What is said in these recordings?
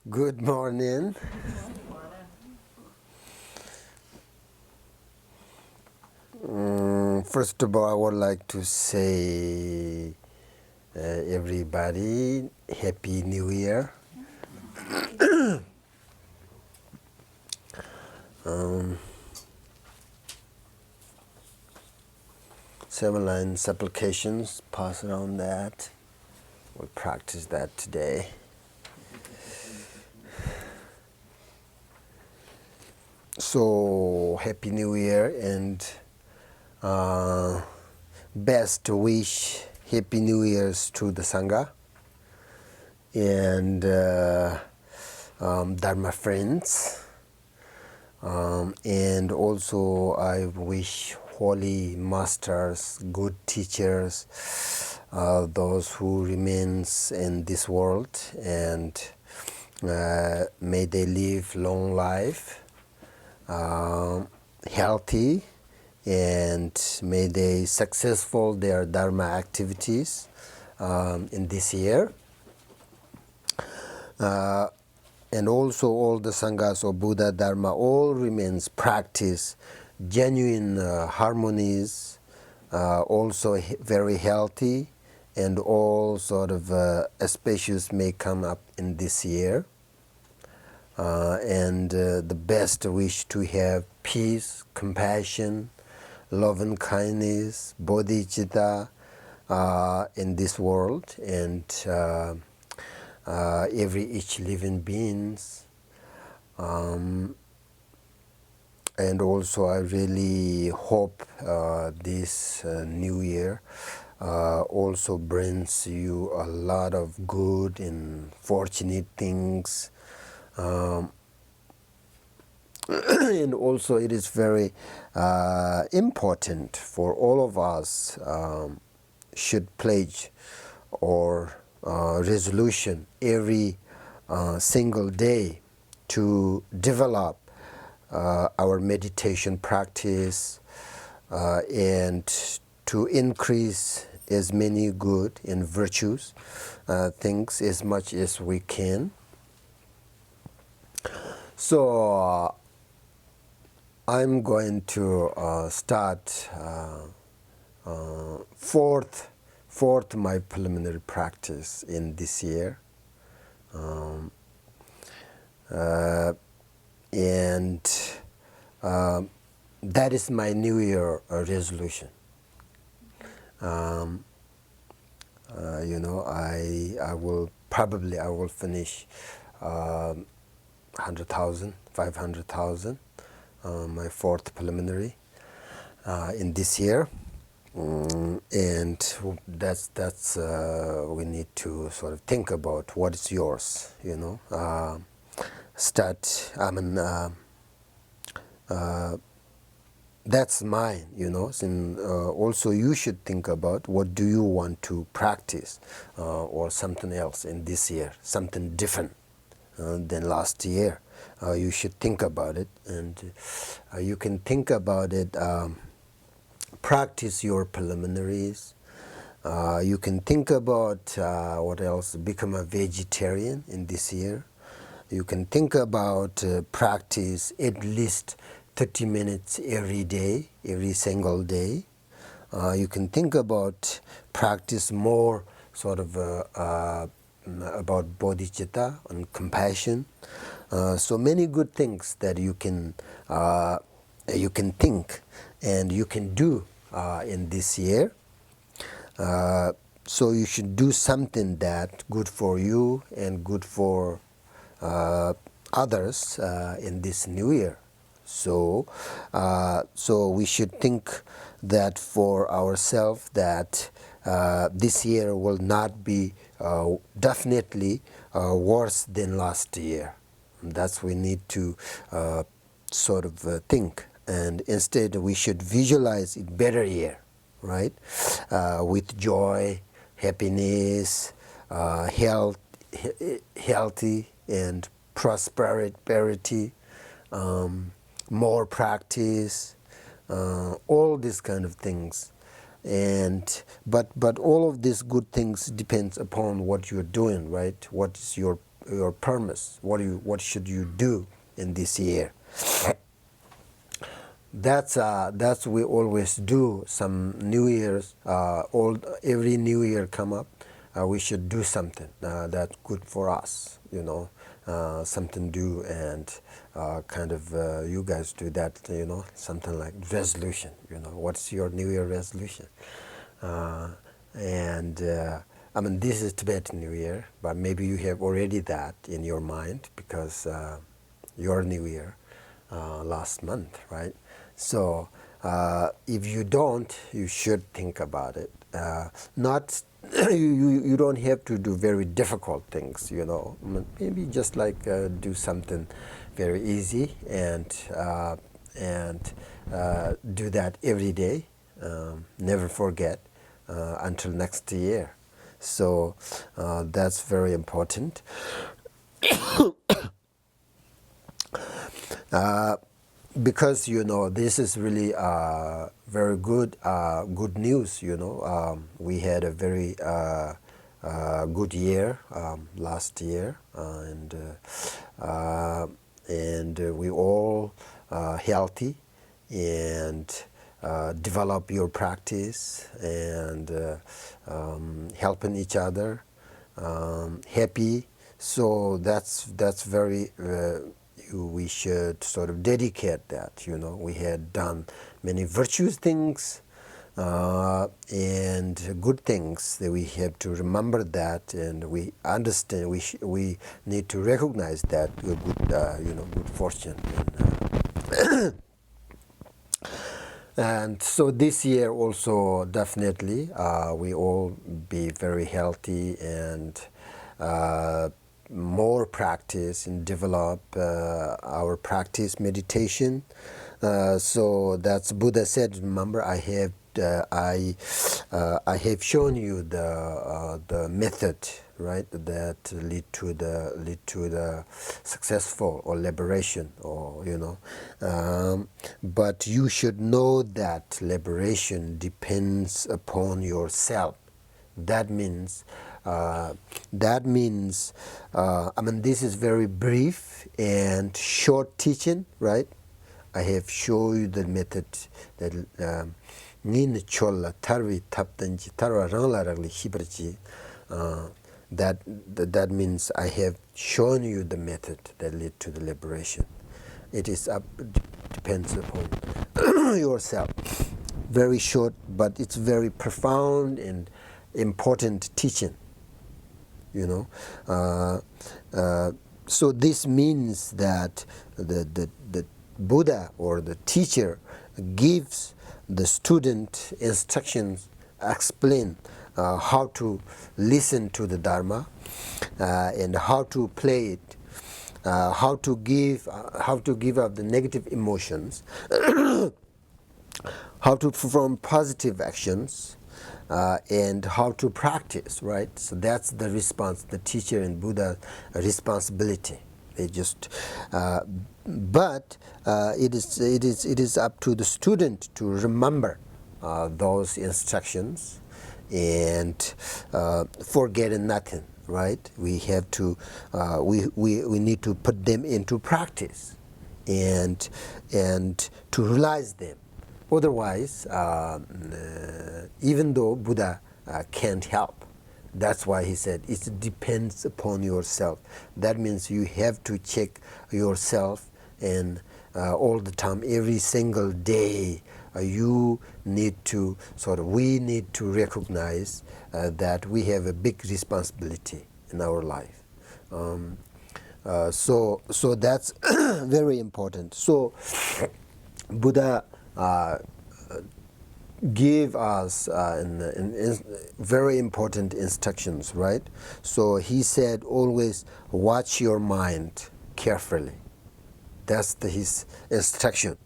Good morning. First of all, I would like to say everybody Happy New Year. Seven line supplications, pass around that. We'll practice that today. So, Happy New Year and best wish Happy New Year's to the Sangha and Dharma friends. And also I wish holy masters, good teachers, those who remains in this world, and may they live long life, healthy, and may they successful their Dharma activities in this year. And also all the Sanghas of Buddha Dharma all remains practice genuine harmonies, also very healthy, and all sort of auspicious may come up in this year. And the best wish to have peace, compassion, love and kindness, bodhicitta in this world, and each living beings. And also I really hope this new year also brings you a lot of good and fortunate things. And also it is very important for all of us should pledge or resolution every single day to develop our meditation practice and to increase as many good and virtues things as much as we can. So I'm going to start fourth my preliminary practice in this year, and that is my New Year resolution. I will finish 100,000, 500,000, my fourth preliminary in this year. And that's we need to sort of think about what is yours, that's mine, and also you should think about what do you want to practice or something else in this year, something different than last year. You should think about it, and you can think about it, practice your preliminaries. You can think about what else, become a vegetarian in this year. You can think about practice at least 30 minutes every day, every single day. You can think about practice more sort of about bodhicitta and compassion. So many good things that you can think and you can do in this year. So you should do something that good for you and good for others in this new year. So we should think that for ourselves that this year will not be definitely worse than last year. That's we need to sort of think, and instead we should visualize it better year, right? With joy, happiness, healthy and prosperity, more practice, all these kind of things. But all of these good things depends upon what you're doing, right? What is your your promise. What should you do in this year? That's we always do. Some New Year's, every New Year come up, we should do something that's good for us. Something do, and kind of you guys do that. Something like resolution. What's your New Year resolution? And I mean, this is Tibetan New Year, but maybe you have already that in your mind because your New Year last month, right? So if you don't, you should think about it. Not you don't have to do very difficult things, Maybe just like do something very easy and do that every day. Never forget until next year. So that's very important. Because this is really very good news. We had a very good year last year, and we all healthy and develop your practice and helping each other, happy. So that's very. We should sort of dedicate that. We had done many virtuous things and good things that we have to remember that, and we understand we need to recognize that good fortune. And so this year also definitely we all be very healthy and more practice and develop our practice meditation. So that's Buddha said. Remember, I have shown you the method, right? That lead to the successful or liberation, or But you should know that liberation depends upon yourself. That means. I mean, this is very brief and short teaching, right? I have shown you the method that that means I have shown you the method that lead to the liberation. It depends upon yourself. Very short, but it's very profound and important teaching. So this means that the Buddha or the teacher gives the student instructions, explain how to listen to the Dharma and how to play it, how to give up the negative emotions, how to perform positive actions. And how to practice, right? So that's the response, the teacher and Buddha responsibility. They just, but it is up to the student to remember those instructions and forget nothing, right? We have to, we need to put them into practice and to realize them. Otherwise, even though Buddha can't help, that's why he said it depends upon yourself. That means you have to check yourself, and all the time, every single day, we need to recognize that we have a big responsibility in our life. So that's very important. So Buddha give us very important instructions, right? So he said, always watch your mind carefully. That's his instruction.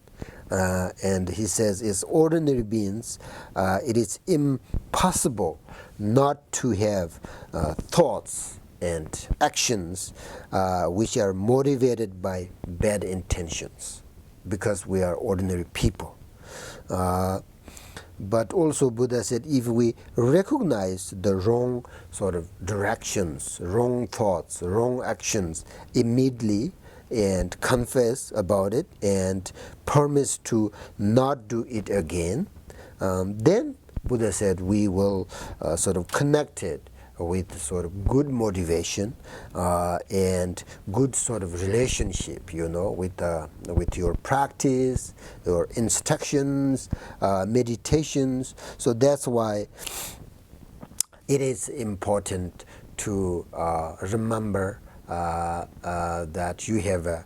And he says, as ordinary beings, it is impossible not to have thoughts and actions which are motivated by bad intentions, because we are ordinary people. but also Buddha said if we recognize the wrong sort of directions, wrong thoughts, wrong actions immediately and confess about it and promise to not do it again, then Buddha said we will sort of connect it with sort of good motivation and good sort of relationship, with your practice, your instructions, meditations. So that's why it is important to remember that you have a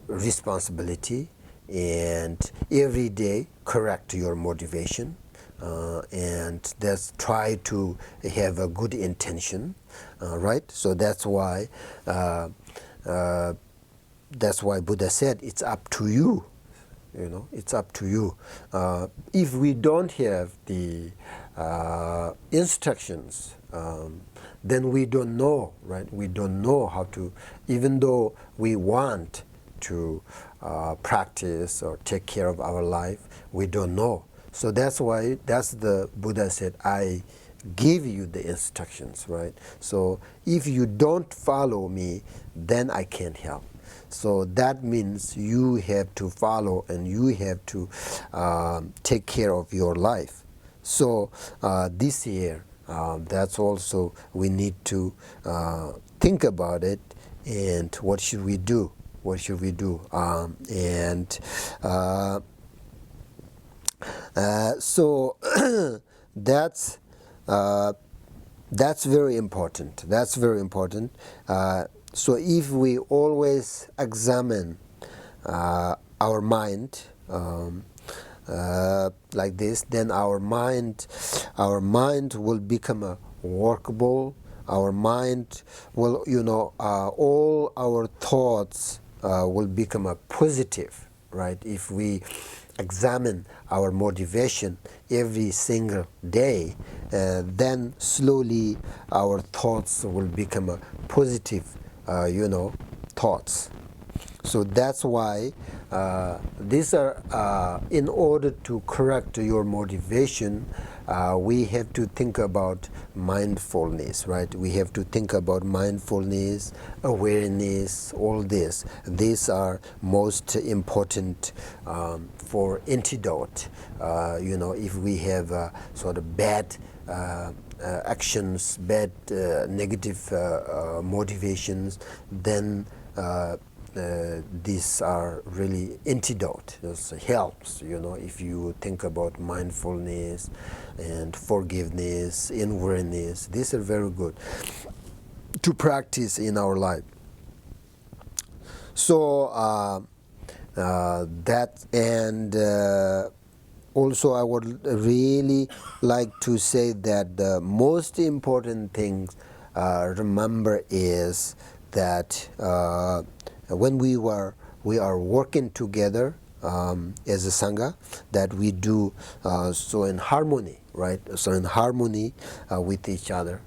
responsibility and every day correct your motivation. And that's try to have a good intention, right? So that's why Buddha said it's up to you. It's up to you. If we don't have the instructions, then we don't know, right? We don't know how to, even though we want to practice or take care of our life, we don't know. So that's why the Buddha said, I give you the instructions, right? So if you don't follow me, then I can't help. So that means you have to follow and you have to take care of your life. So this year, that's also we need to think about it and what should we do? What should we do? So that's very important. That's very important. So if we always examine our mind like this, then our mind will become a workable. Our mind will, all our thoughts will become a positive, right? If we examine our motivation every single day, then slowly our thoughts will become a positive, thoughts. So that's why these are, in order to correct your motivation, we have to think about mindfulness, right? We have to think about mindfulness, awareness, all this. These are most important for antidote. If we have sort of bad actions, bad negative motivations, then these are really antidote. This helps, if you think about mindfulness and forgiveness, awareness. These are very good to practice in our life. So also I would really like to say that the most important thing remember is that when we are working together as a Sangha, that we do so in harmony, right? So in harmony with each other.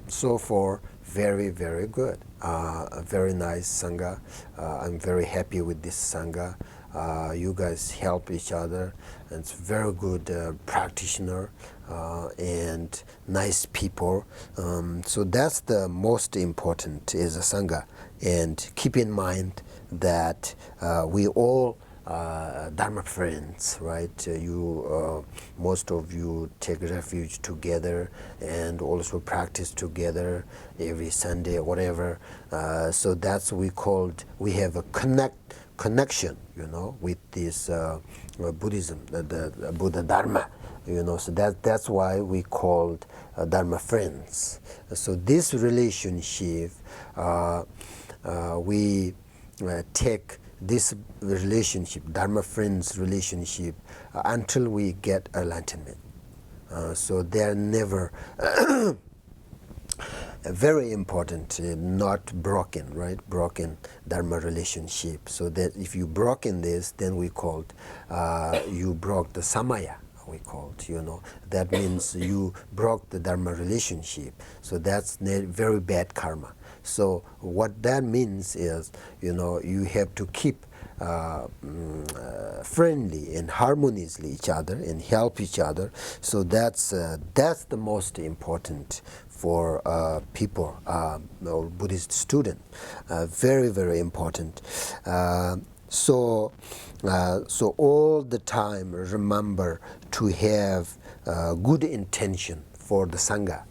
So for very, very good. A very nice Sangha. I'm very happy with this Sangha. You guys help each other, and it's very good practitioner and nice people. So that's the most important is a Sangha. And keep in mind that we all Dharma friends, right? Most of you take refuge together and also practice together every Sunday or whatever. So that's we have a connection, with this Buddhism, the Buddha Dharma, So that's why we called Dharma friends. So this relationship, we take this relationship, Dharma friends relationship, until we get enlightenment. So they're never very important, not broken, right? Broken Dharma relationship. So that if you broken this, then we called, you broke the samaya, we called, That means you broke the Dharma relationship. So that's very bad karma. So what that means is, you have to keep friendly and harmoniously each other and help each other. So that's the most important for people or Buddhist student. Very, very important. So all the time remember to have good intention for the Sangha.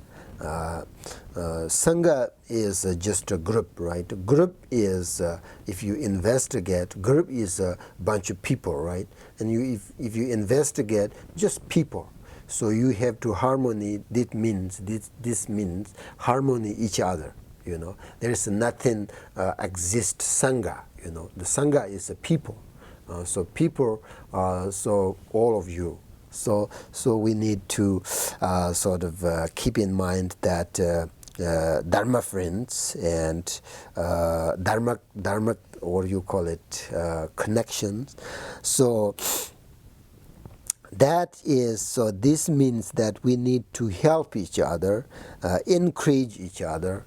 Sangha is just a group, right? A group is, if you investigate, group is a bunch of people, right? And if you investigate, just people. So you have to harmony. This means harmony each other. There is nothing exist Sangha. The Sangha is a people. So people. So all of you. So we need to sort of keep in mind that Dharma friends and Dharma, or you call it connections. So this means that we need to help each other, encourage each other.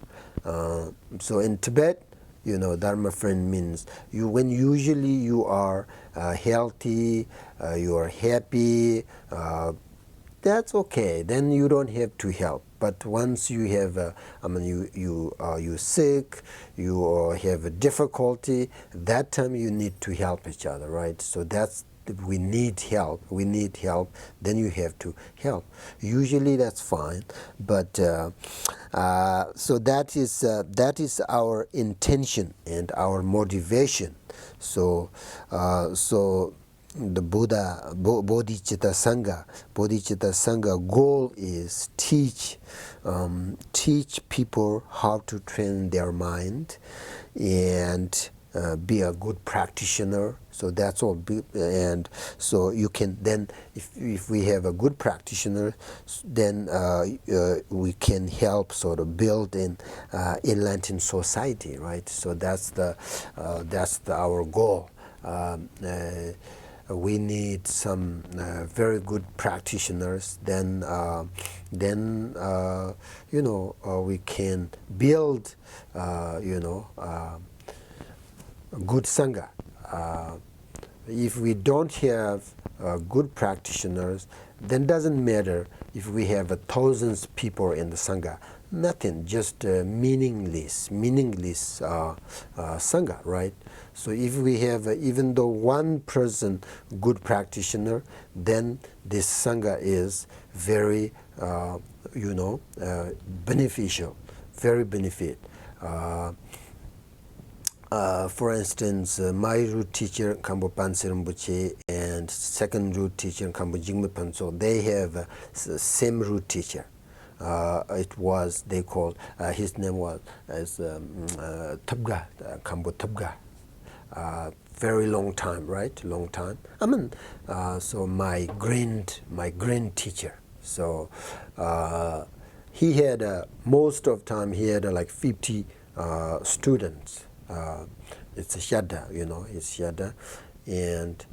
So in Tibet, Dharma friend means when usually you are healthy, you are happy, that's okay. Then you don't have to help. But once you have, you sick, you have a difficulty, that time you need to help each other, right? So we need help. Then you have to help. Usually that's fine, but so that is our intention and our motivation. So the Buddha Bodhicitta Sangha goal is teach people how to train their mind and be a good practitioner. So that's all. And so you can then, if we have a good practitioner, then we can help sort of build an enlightened society, right? So that's our goal. We need some very good practitioners. Then we can build good Sangha. If we don't have good practitioners, then doesn't matter if we have thousands of people in the Sangha. Nothing, just meaningless Sangha, right? So if we have even though one person good practitioner, then this Sangha is very beneficial, very benefit. For instance, my root teacher Khenpo Rinpoche and second root teacher Khenpo Jigme Panso, they have same root teacher. They called his name was Tabga, Khenpo Tabga. Very long time, right? Long time. So my grand teacher. So he had most of time he had like 50 students. It's a Shada, it's Shada, and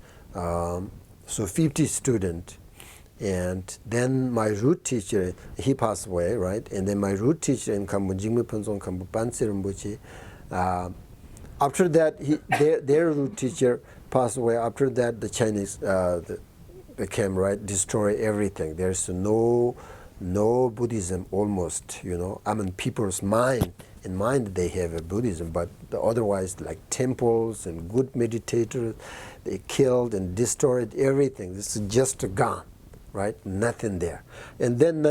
so 50 students. And then my root teacher, he passed away, right? And then my root teacher in Khenpo Jigme Panso, Khenpo Panse Rinpoche, after that, their root teacher passed away. After that, the Chinese became, right, destroy everything. There's no Buddhism almost, people's mind. In mind they have a Buddhism, but otherwise like temples and good meditators, they killed and destroyed everything. This is just gone, right? Nothing there. And then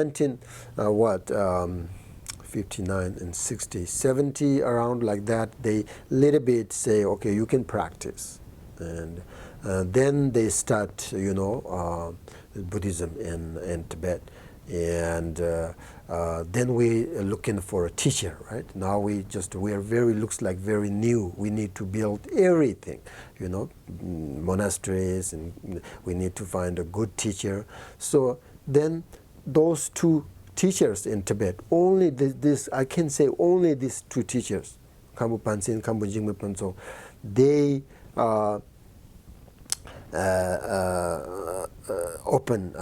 59 and 60, 70, around like that, they little bit say, okay, you can practice. And then they start, Buddhism in Tibet. And then we are looking for a teacher, right? Now we are looks like very new. We need to build everything, monasteries, and we need to find a good teacher. So then those two teachers in Tibet, only this I can say only these two teachers, Khenpo Panse and Khenpo Jigme Panso, they open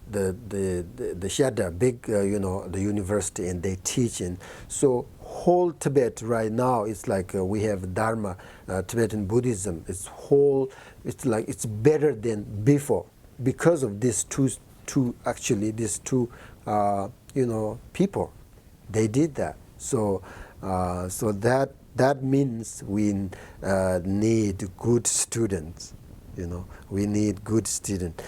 the Shada, big, the university, and they teach. And so whole Tibet right now, it's like we have Dharma, Tibetan Buddhism. It's whole. It's like it's better than before because of these two people. They did that. So that means we need good students. We need good students.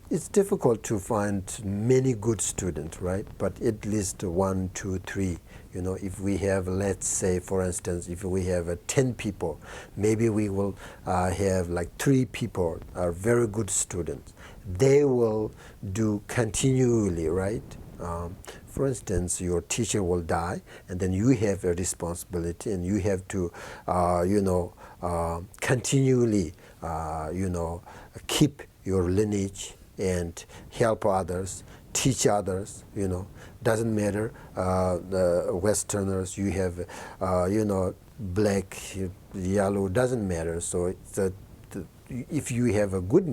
It's difficult to find many good students, right? But at least 1, 2, 3. If we have, let's say, for instance, if we have 10 people, maybe we will have like 3 people are very good students. They will do continually, right? For instance, your teacher will die, and then you have a responsibility, and you have to, continually, keep your lineage and help others, teach others. Doesn't matter. The Westerners, you have, black, yellow, doesn't matter. So if you have a good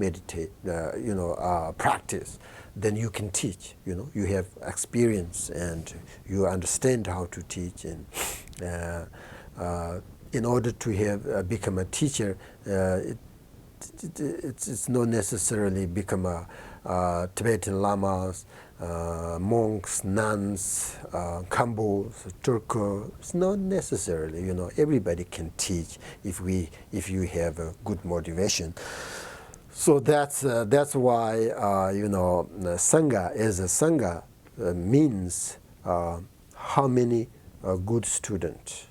practice, then you can teach. You have experience and you understand how to teach. And in order to have become a teacher, it's not necessarily become a Tibetan lamas, monks, nuns, Kambos, Turko. It's not necessarily. Everybody can teach if you have a good motivation. So that's why Sangha as a Sangha means how many good students.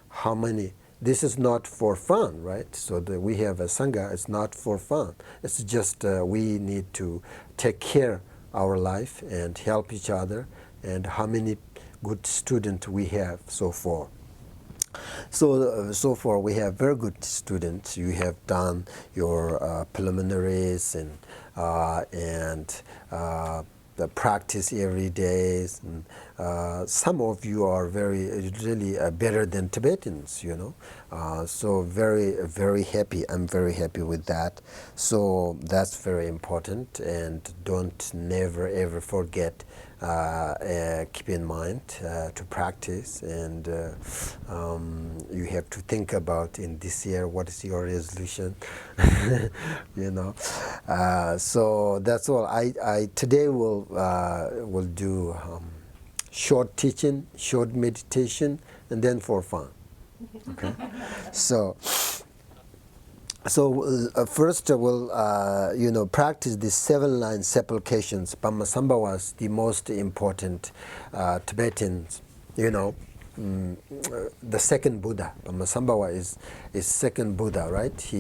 How many. This is not for fun, right? So we have a Sangha. It's not for fun. It's just we need to take care our life and help each other. And how many good students we have so far. So far we have very good students. You have done your preliminaries and the practice every day. And, some of you are really better than Tibetans, so very, very happy. I'm very happy with that. So that's very important, and don't never ever forget. Keep in mind to practice, and you have to think about in this year what is your resolution. So that's all. I today will do short teaching, short meditation, and then for fun. Okay. So first we'll practice the 7-line supplications. Padmasambhava is the most important Tibetan, the second Buddha. Padmasambhava is second Buddha, right?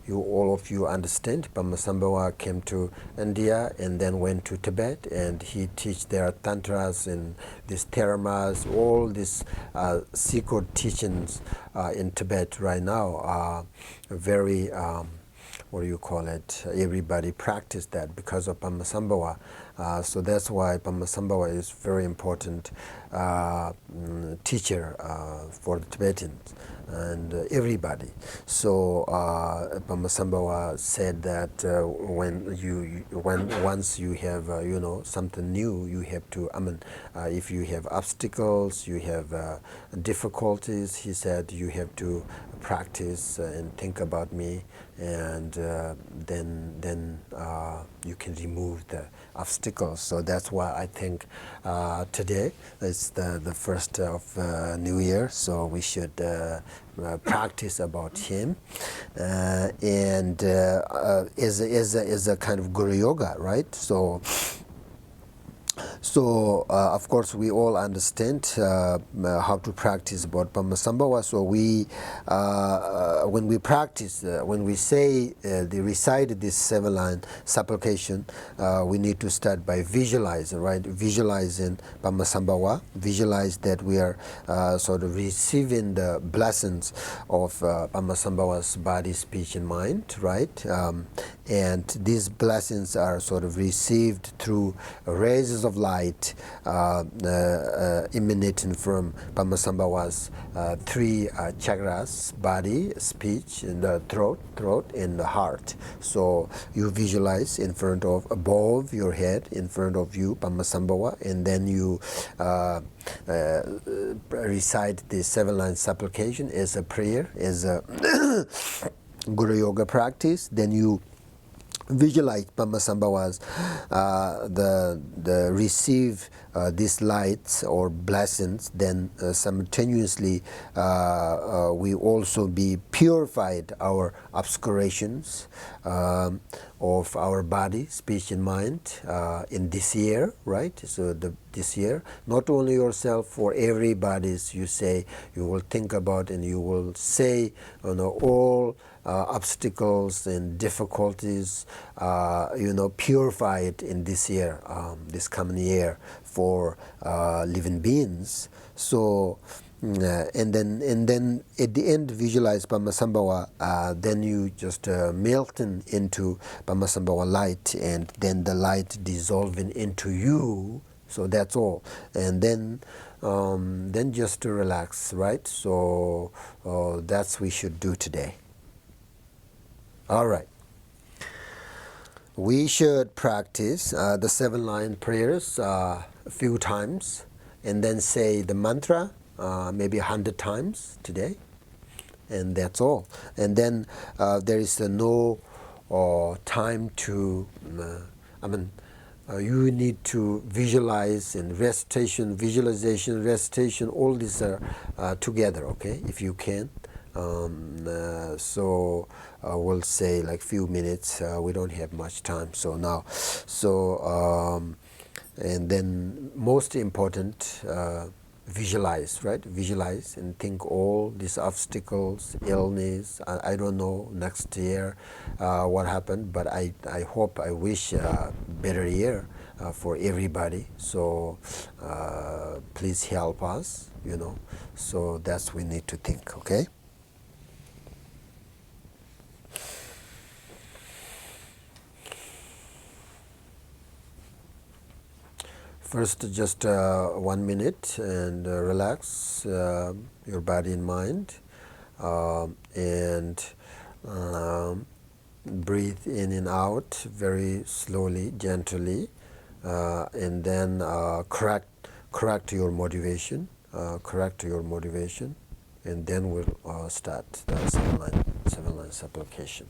All of you understand. Padmasambhava came to India and then went to Tibet, and he teach their tantras and these theramas, all these secret teachings in Tibet right now are very everybody practice that because of Padmasambhava. So that's why Padmasambhava is very important teacher for the Tibetans and everybody. So Padmasambhava said that once you have something new, you have to. If you have obstacles, you have difficulties. He said you have to practice and think about me, and then you can remove the obstacles. So that's why I think today is the first of New Year, so we should practice about him, and is a kind of Guru Yoga, right? So of course we all understand how to practice about Padmasambhava. So when we practice, when we say recite this 7-line supplication, we need to start by visualizing, right? Visualizing Padmasambhava. Visualize that we are sort of receiving the blessings of Padmasambhava's body, speech, and mind, right? And these blessings are sort of received through rays of light light emanating from Padmasambhava's three chakras: body, speech, and the throat, and the heart. So you visualize in front of, above your head, in front of you, Padmasambhava, and then you recite the 7-line supplication as a prayer, as a Guru Yoga practice. Then you visualize Padmasambhavas, the receive these lights or blessings. Then simultaneously we also be purified our obscurations of our body, speech, and mind in this year, right? So this year, not only yourself, for everybody's, you say, you will think about and you will say, all obstacles and difficulties, purify it in this year, this coming year, for living beings. So and then at the end, visualize Padmasambhava. Then you just melting into Padmasambhava light, and then the light dissolving into you. So that's all. And then just to relax, right? So that's we should do today. All right. We should practice the 7-line prayers a few times, and then say the mantra maybe 100 times today, and that's all. And then there is no time to, you need to visualize, and recitation, visualization, recitation, all these are together, okay, if you can. So we'll say like few minutes, we don't have much time, so now, and then most important, visualize, right? Visualize and think all these obstacles, illness, I don't know next year what happened, but I hope, I wish a better year for everybody. So please help us, so that's we need to think, okay? First, just 1 minute and relax your body and mind, and breathe in and out very slowly, gently, and then correct your motivation, and then we'll start the 7-line supplication.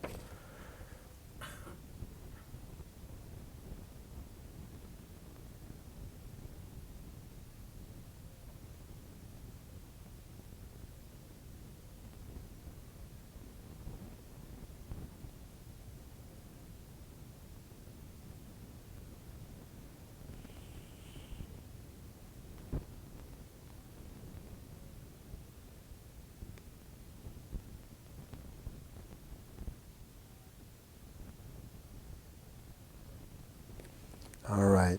All right.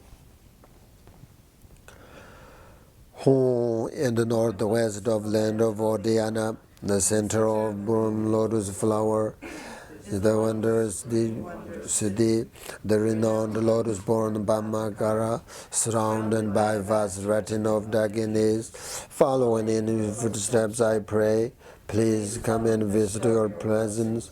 Home in the northwest of land of Odhyana, the center of bloom lotus flower, the wondrous city, the renowned lotus-born Brahmakara, surrounded by vast retinue of Dakinis, following in his footsteps, I pray. Please come and visit your presence.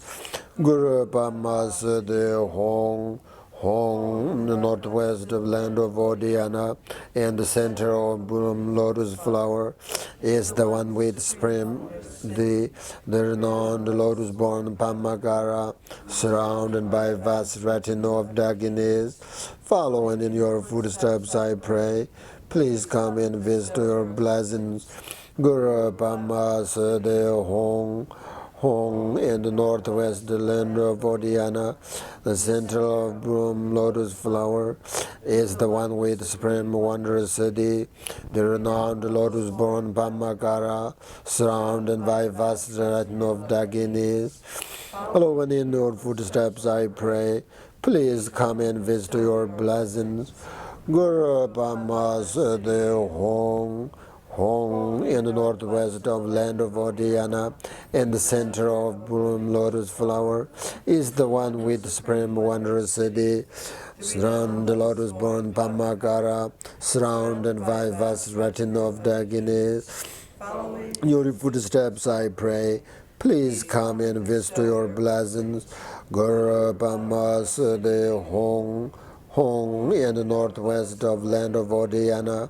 Guru Padmasambhava Hong, in the northwest of land of Odhyana, and the center of bloom lotus flower, is the one with spring, the renowned lotus-born Brahmakara, surrounded by vast retinue of Dakinis. Following in your footsteps, I pray. Please come and visit your blessings. Guru Padmasambhava Hong, in the northwest land of Odhyana, the center of bloom lotus flower, is the one with supreme wondrous city, the renowned lotus-born Brahmakara, surrounded by vast retinue of Dakinis. Following in your footsteps, I pray. Please come and visit your blessings. Guru Padmasambhava Hong, in the northwest of land of Odhyana, in the center of bloom lotus flower, is the one with supreme wondrous city, Surround the lotus born Pamakara, surround and vast retinue of Daginis. Your footsteps I pray, please come and visit your blessings. Guru Pamas de Hong in the northwest of land of Odiana.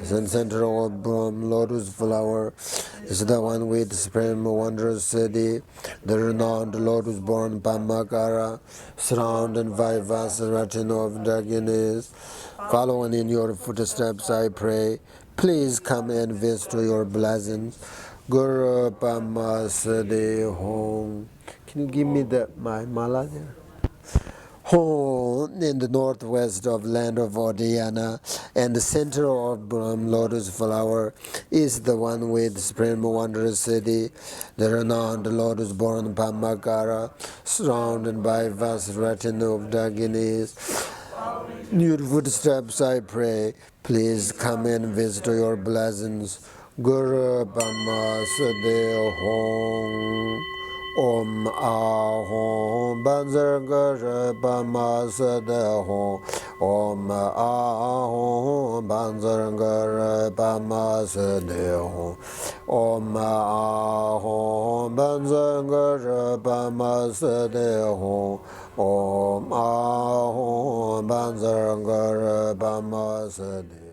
The center of Brahm lotus flower is the one with supreme wondrous city, the renowned lotus born Pamakara, surrounded by vast retinue of Daginis. Following in your footsteps, I pray, please come and visit your blessings. Guru Pamasade Hong. Can you give me my mala there? Home in the northwest of land of Odiana, and the center of Brahm lotus flower is the one with supreme wondrous city, the renowned lotus born Pamakara, surrounded by vast retinue of Daginis. Your footsteps I pray, please come and visit your blessings. Guru Pamasade Hong. Om Ahom Banzar Guru Pamasade Hong. Om Ahom Banzar Guru Pamasade Hong. Om Ahom Banzar Guru Pamasade Hong. Om Ahom Banzar Guru Pamasade